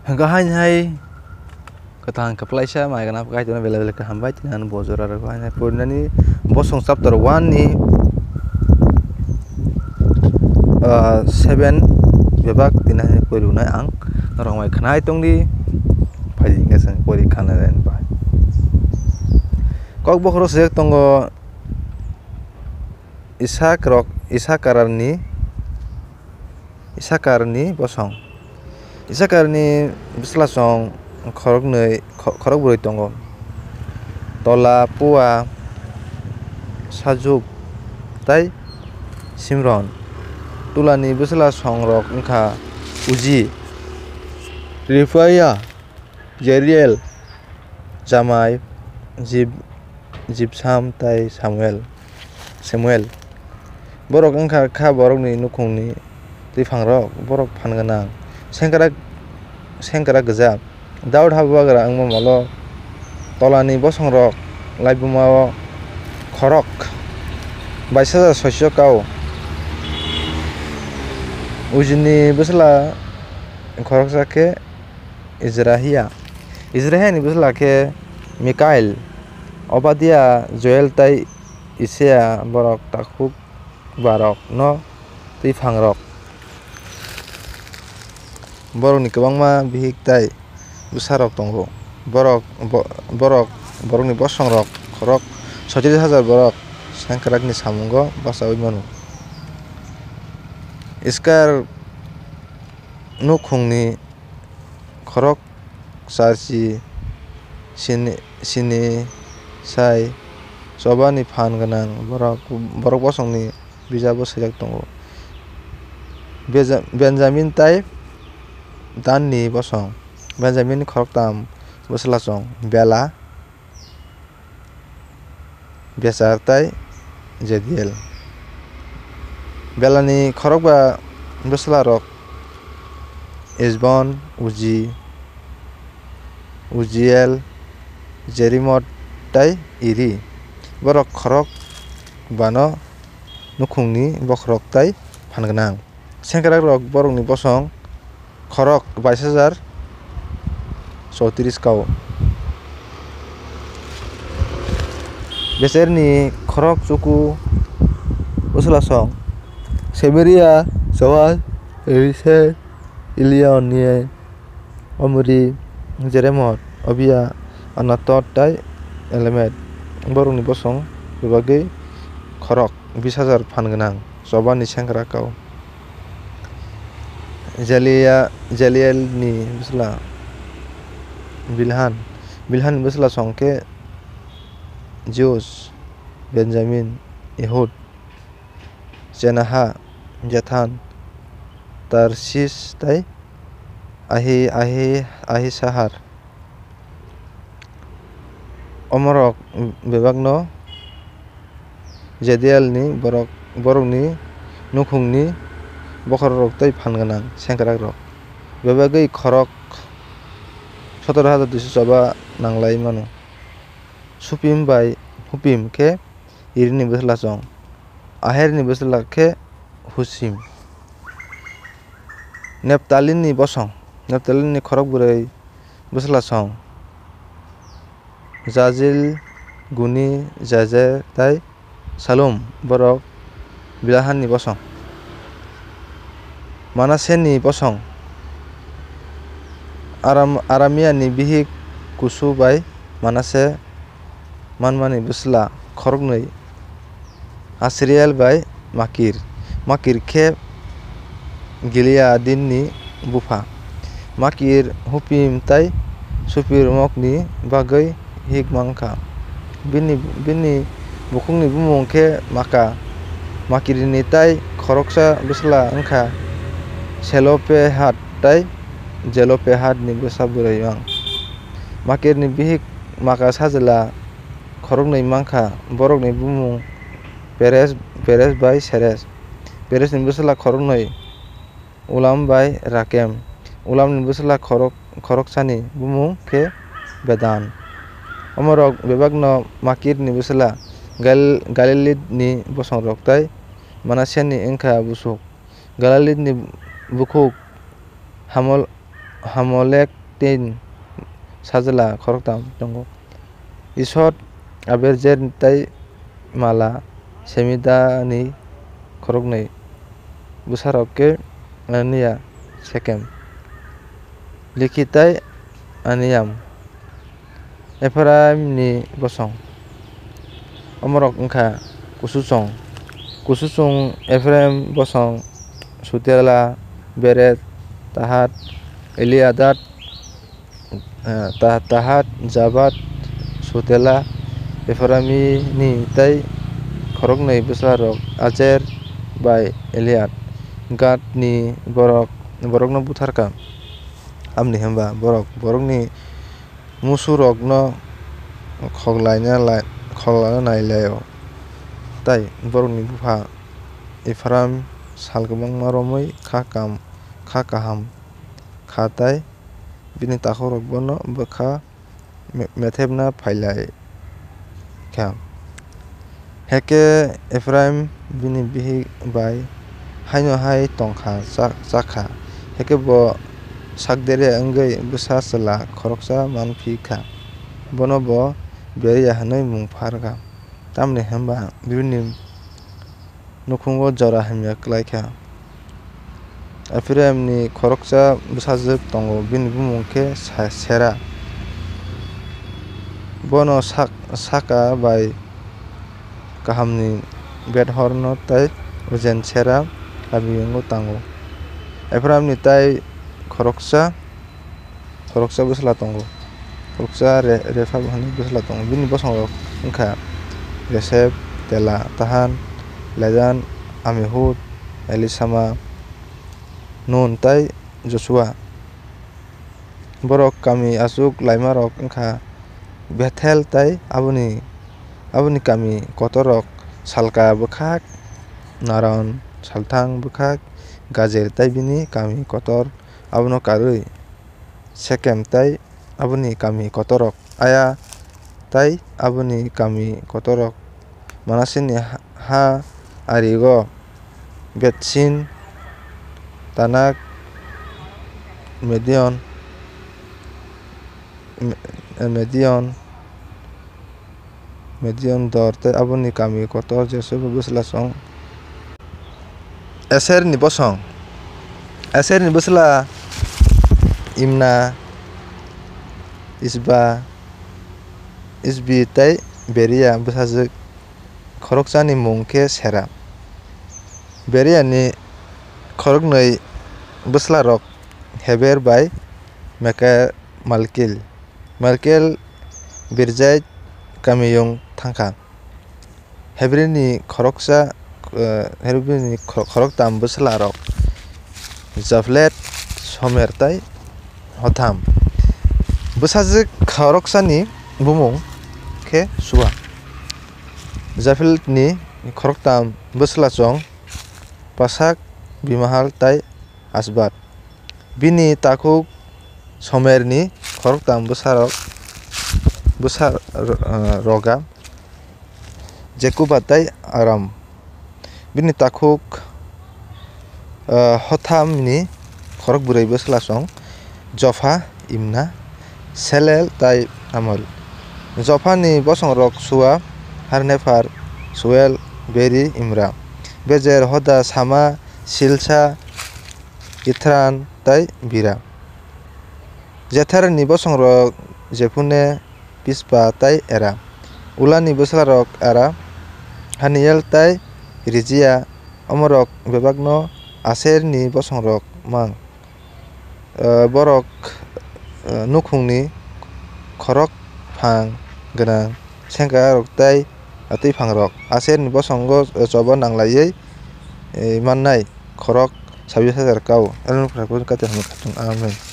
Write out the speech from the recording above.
Gahain hai ketang keplaisa mai kana pakai tuna bela bela kehambai tinan bojor ar gahain hai purnani bosong chapter 1 ni 7 bebak tinai porunai ang norong mai khanai tongdi phai ngesang pori khana ren bai kok bokhro sejak tongo Isakarni bosong Isakarni bisla song khorok buroi tongo Tola Pua Sajuk tai Simron Tulani bisla song rok wngkha Uji Rifaya Jeriel Jamai Jibsam tai Samuel borok wngkha kha borokni nukungni twifangrok borok phanganang sengkrak gajak Daud habagra wngma malo tolani bosongrok laibumao khorok 22,600 kau Ujini bisla khoroksa khe Izrahiya ni bisla khe Mikael Obadiah Joel tai Isaiah borok takhuk barok no twifangrok borokni kwbangma bihik tai bwsarok tongo borokni bosongrok khorok 37,000 borok sengkrakni samungo bachawi mano Iskar nukhungni khorok charchi sini sai chobani phan ganang borok bosongni bijabo swijak tongo Benjamin tai Danni bosong Benjamin khorok tam bwslachong Bela Besar tai Jediel Belani khorokba bwslarok Ezbon Uziel Jerimot tai Iri borok khorok bano nukhungni bokhorok tai phanganang sengkrak rok borokni bosong khorok 22,034 kau Beserni khorok chuku bwslasong Semeria Joas Elise Ilionie Omri Jeremot Obia Anatot tai Elemet borokni bosong bebagui khorok 20,000 phanganang chobani sengkrak kau Jaliel ni bisla Bilhan bisla songke Zeus Benjamin Ehud Zenaha Jathan Tarsis tai Ahisahar Omorok bebagno Jediel ni borokni nukhungni bokhorok tai phanganang sengkrak rok bebagui khorok 17,200 nanglai mano Supim bai Hupim khe Irini bwslachong Aher ni bwsla khe Husim Neptalin ni khorok buroi bwslachong Jazil Guni Jazer tai Salum borok Bilahan ni bosong Manasseh ni bosong Aramia ni bihik Kusu bai Manasseh manmani bwsla khoroknwi Asriel bai Makir khe Gileadin ni bufa Makir Hupim tai Supirmokni bagui hik mangkha bini bukungni bumung khe Maka Makirni tai khoroksa bwsla wngkha Selopehad tai Zelopehad ni bwsa bwrui mang Makirni bihik Maka sajela khoroknwi mangkha borokni bumung Perez bai Seres Perez ni bwsla khoroknwi Ulam bai Rakem Ulam ni bwsla khoroksani bumung khe Bedan Omorok bebagno Makir ni bwsla Galilid ni bosongrok tai Manasseh ni wngkha busuk Galilid ni bukhuk hamolek tin sajela khoroktam tongo isot aberjer tai mala semida ni khoroknai bwsarok ania sekem likitai aniam Ephraim ni bosong omorok wngkha kusuchung Ephraim bosong Sutela Beret Tahat Eliadat Tahat Jabat Sutela Ephraimi ni tai khoroknai bwsarok Azer bai Eliad Gad ni borokno butharka amni hemba borokni musurokno khoglailaio tai borokni bupha Ephraim salkwbangma romwi kha kaham kha tai bini takhorok bono bwkha methebna phailai kha heke Ephraim bini bihi bai haino hai tongkha chakha heke bo sakdere wngwi bwsa chwla khoroksa manphi kha bono bo Beria hinui mung pharkha tamoni hemba bini nukhungo jora himya klaikha Ephraim ni khoroksa bwsajuk tongo bini bumung khe Sera bono saka bai kahamni bethorno tai ujen Sera kabiyongo tango Ephraim ni tai khoroksa bwsala tongo khoroksa Refa bwsala tongo bini bosongrok wngkha Resep Tela Tahan Ledan Amihud Elisama Nun tai Joshua borok kami achuk laimarok wngkha Bethel tai aboni kami kotorok Salka bwkhak Naron Salthang bwkhak Gazer tai bini kami kotor abono karwi Sekem tai aboni kami kotorok Aya tai aboni kami kotorok Manaseni ha arigo Betsin Tanak Medion Dor tai aboni kami kotor Jesub bwsala song Eser ni bosong Eser ni bwsala Imna Isbi tai Beria bwsajuk khoroksani mung khe Sera Beria ni khoroknai bwslarok Heber bai Malkil Birzait kamiyung thangkha Heber ni khoroktam bwslarok Javlet Somer tai Hotham bwsajuk khoroksani bumung khe Suwa Javlet ni khoroktam bwslachong Pasak Bimahal tai Asbat bini takhuk Somer ni khoroktam bwsarokga Jekuba tai Aram bini takhuk Hotham ni khorokbwrwi bwslasong Jopha Imna Selel tai Amol Jopha ni bosongrok Suwa Harnefar Suel Beri Imra Bezer Hoda Sama Silsa Ithran tai Bira Jether ni bosongrok Jepune Pispa tai Era Ula ni bwslarok Era Haniel tai Rijia omorok bebakno Aser ni bosongrok Mang borok nukhungni khorok phang gwnang sengkarok tai twipangrok Aser ni bosongo chobo nanglaiwi mannai khorok 26,000 kau. Amen.